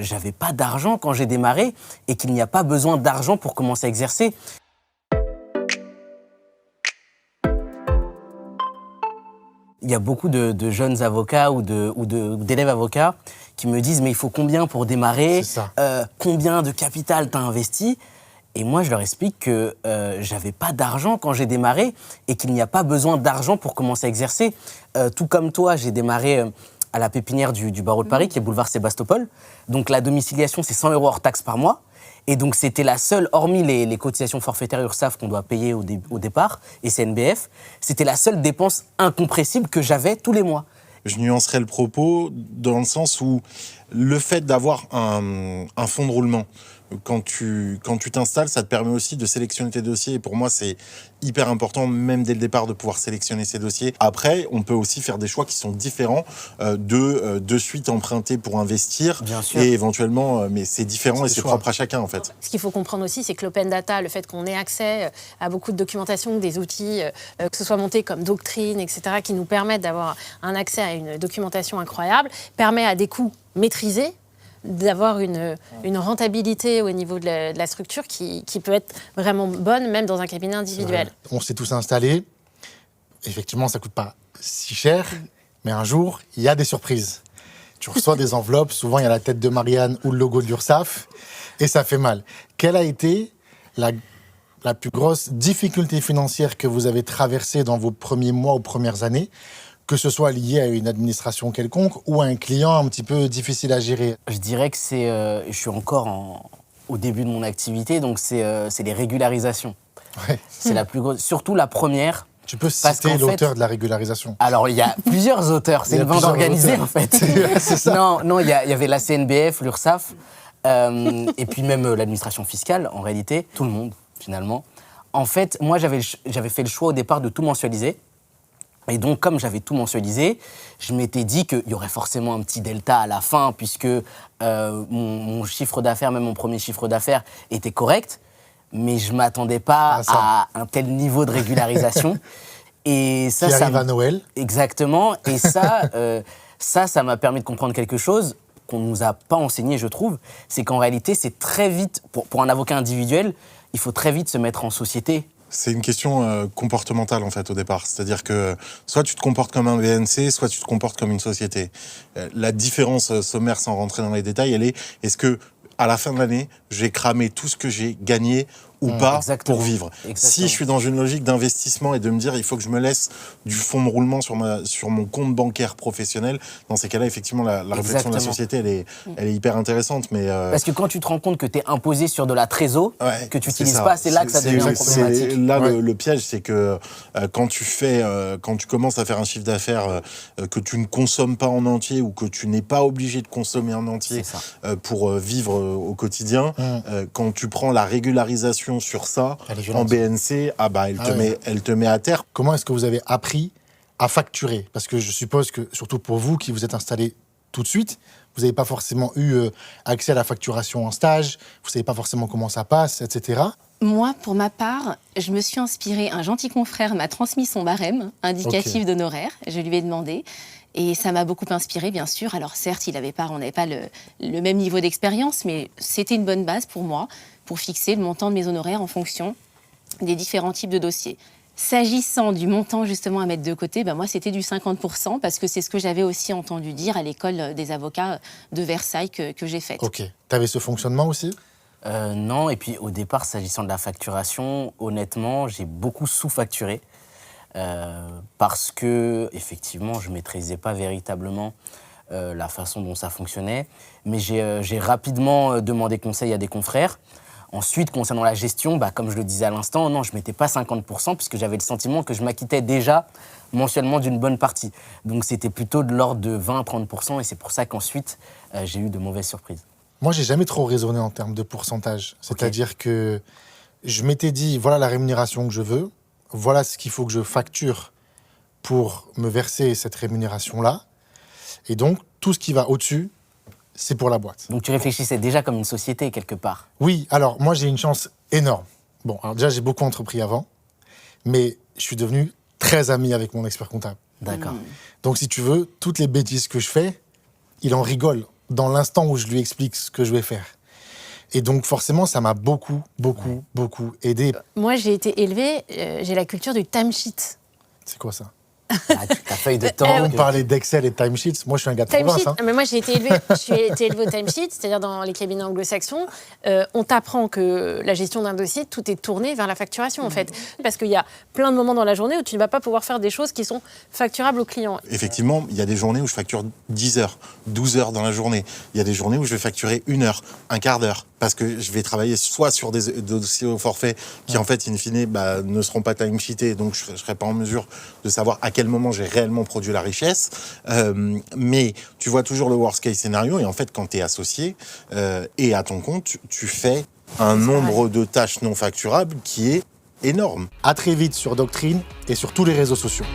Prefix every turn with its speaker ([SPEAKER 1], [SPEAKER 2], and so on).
[SPEAKER 1] J'avais pas d'argent quand j'ai démarré et qu'il n'y a pas besoin d'argent pour commencer à exercer. Il y a beaucoup de jeunes avocats ou d'élèves avocats qui me disent « mais il faut combien pour démarrer ? Combien de capital t'as investi ?» Et moi, je leur explique que j'avais pas d'argent quand j'ai démarré et qu'il n'y a pas besoin d'argent pour commencer à exercer. Tout comme toi, j'ai démarré à la pépinière du barreau de Paris, qui est boulevard Sébastopol. Donc la domiciliation, c'est 100 € hors taxe par mois. Et donc c'était la seule, hormis les cotisations forfaitaires URSSAF qu'on doit payer au départ, et CNBF, c'était la seule dépense incompressible que j'avais tous les mois.
[SPEAKER 2] Je nuancerais le propos dans le sens où le fait d'avoir un fonds de roulement, quand tu t'installes, ça te permet aussi de sélectionner tes dossiers. Et pour moi, c'est hyper important, même dès le départ, de pouvoir sélectionner ces dossiers. Après, on peut aussi faire des choix qui sont différents de suite emprunter pour investir.
[SPEAKER 1] Bien sûr.
[SPEAKER 2] Et éventuellement, mais c'est différent et c'est propre à chacun, en fait.
[SPEAKER 3] Ce qu'il faut comprendre aussi, c'est que l'open data, le fait qu'on ait accès à beaucoup de documentation, des outils, que ce soit monté comme Doctrine, etc., qui nous permettent d'avoir un accès à une documentation incroyable, permet à des coûts maîtrisés d'avoir une rentabilité au niveau de la structure qui peut être vraiment bonne, même dans un cabinet individuel.
[SPEAKER 4] On s'est tous installés. Effectivement, ça ne coûte pas si cher, mais un jour, il y a des surprises. Tu reçois des enveloppes, souvent il y a la tête de Marianne ou le logo de l'URSSAF, et ça fait mal. Quelle a été la plus grosse difficulté financière que vous avez traversée dans vos premiers mois ou premières années, que ce soit lié à une administration quelconque ou à un client un petit peu difficile à gérer?
[SPEAKER 1] Je dirais que je suis encore au début de mon activité, donc c'est les régularisations.
[SPEAKER 4] Ouais.
[SPEAKER 1] C'est la plus grosse, surtout la première.
[SPEAKER 4] Tu peux citer l'auteur de la régularisation?
[SPEAKER 1] Alors, il y a plusieurs auteurs, c'est une bande organisée en fait.
[SPEAKER 4] C'est ça.
[SPEAKER 1] Non, il y avait la CNBF, l'URSSAF, et puis même l'administration fiscale, en réalité, tout le monde, finalement. En fait, moi, j'avais fait le choix au départ de tout mensualiser. Et donc, comme j'avais tout mensualisé, je m'étais dit qu'il y aurait forcément un petit delta à la fin, puisque mon chiffre d'affaires, même mon premier chiffre d'affaires, était correct. Mais je ne m'attendais pas à un tel niveau de régularisation.
[SPEAKER 4] Et ça arrive à Noël.
[SPEAKER 1] Exactement. Et ça m'a permis de comprendre quelque chose qu'on ne nous a pas enseigné, je trouve. C'est qu'en réalité, c'est très vite, pour un avocat individuel, il faut très vite se mettre en société.
[SPEAKER 2] C'est une question comportementale, en fait, au départ. C'est-à-dire que soit tu te comportes comme un BNC, soit tu te comportes comme une société. La différence sommaire, sans rentrer dans les détails, elle est, est-ce que à la fin de l'année, j'ai cramé tout ce que j'ai gagné ou pas pour vivre. Si je suis dans une logique d'investissement et de me dire il faut que je me laisse du fonds de roulement sur mon compte bancaire professionnel, dans ces cas-là, effectivement, la réflexion de la société, elle est hyper intéressante. Mais
[SPEAKER 1] Parce que quand tu te rends compte que tu es imposé sur de la trésor, que tu n'utilises pas, c'est là que ça devient problématique.
[SPEAKER 2] Là, le piège, c'est que quand tu commences à faire un chiffre d'affaires que tu ne consommes pas en entier ou que tu n'es pas obligé de consommer en entier pour vivre au quotidien, quand tu prends la régularisation sur ça, en BNC, elle te met à terre.
[SPEAKER 4] Comment est-ce que vous avez appris à facturer? Parce que je suppose que, surtout pour vous qui vous êtes installés tout de suite, vous n'avez pas forcément eu accès à la facturation en stage, vous ne savez pas forcément comment ça passe, etc.
[SPEAKER 5] Moi, pour ma part, je me suis inspirée. Un gentil confrère m'a transmis son barème indicatif d'honoraires. Je lui ai demandé. Et ça m'a beaucoup inspirée, bien sûr. Alors certes, on n'avait pas le même niveau d'expérience, mais c'était une bonne base pour moi, pour fixer le montant de mes honoraires en fonction des différents types de dossiers. S'agissant du montant justement à mettre de côté, moi c'était du 50% parce que c'est ce que j'avais aussi entendu dire à l'école des avocats de Versailles que j'ai faite.
[SPEAKER 4] Ok. Tu avais ce fonctionnement aussi?
[SPEAKER 1] Non, et puis au départ, s'agissant de la facturation, honnêtement, j'ai beaucoup sous-facturé. Parce que, effectivement, je ne maîtrisais pas véritablement la façon dont ça fonctionnait. Mais j'ai rapidement demandé conseil à des confrères. Ensuite, concernant la gestion, comme je le disais à l'instant, non, je ne mettais pas 50% puisque j'avais le sentiment que je m'acquittais déjà mensuellement d'une bonne partie. Donc c'était plutôt de l'ordre de 20 à 30% et c'est pour ça qu'ensuite, j'ai eu de mauvaises surprises.
[SPEAKER 4] Moi, j'ai jamais trop raisonné en termes de pourcentage. C'est-à-dire que je m'étais dit, voilà la rémunération que je veux, voilà ce qu'il faut que je facture pour me verser cette rémunération-là. Et donc, tout ce qui va au-dessus, c'est pour la boîte.
[SPEAKER 1] Donc tu réfléchissais déjà comme une société, quelque part?
[SPEAKER 4] Oui, alors moi, j'ai une chance énorme. Bon, alors déjà, j'ai beaucoup entrepris avant, mais je suis devenu très ami avec mon expert comptable.
[SPEAKER 1] D'accord.
[SPEAKER 4] Donc, si tu veux, toutes les bêtises que je fais, il en rigole. dans l'instant où je lui explique ce que je vais faire. Et donc, forcément, ça m'a beaucoup aidé.
[SPEAKER 3] Moi, j'ai été élevée, j'ai la culture du timesheet.
[SPEAKER 4] C'est quoi ça?
[SPEAKER 1] Ta feuille de temps.
[SPEAKER 4] On parlait d'Excel et timesheets. Moi, je suis un gars de province.
[SPEAKER 3] Timesheet, mais moi j'ai été élevée au timesheet, c'est-à-dire dans les cabinets anglo-saxons, on t'apprend que la gestion d'un dossier, tout est tourné vers la facturation en fait. Parce qu'il y a plein de moments dans la journée où tu ne vas pas pouvoir faire des choses qui sont facturables au client.
[SPEAKER 2] Effectivement, il y a des journées où je facture 10 heures, 12 heures dans la journée. Il y a des journées où je vais facturer 1 heure, un quart d'heure. Parce que je vais travailler soit sur des dossiers au forfait qui, en fait, in fine, ne seront pas time-sheetés, donc je ne serai pas en mesure de savoir à quel moment j'ai réellement produit la richesse. Mais tu vois toujours le worst-case scénario, et en fait, quand tu es associé et à ton compte, tu fais un nombre de tâches non facturables qui est énorme.
[SPEAKER 4] À très vite sur Doctrine et sur tous les réseaux sociaux.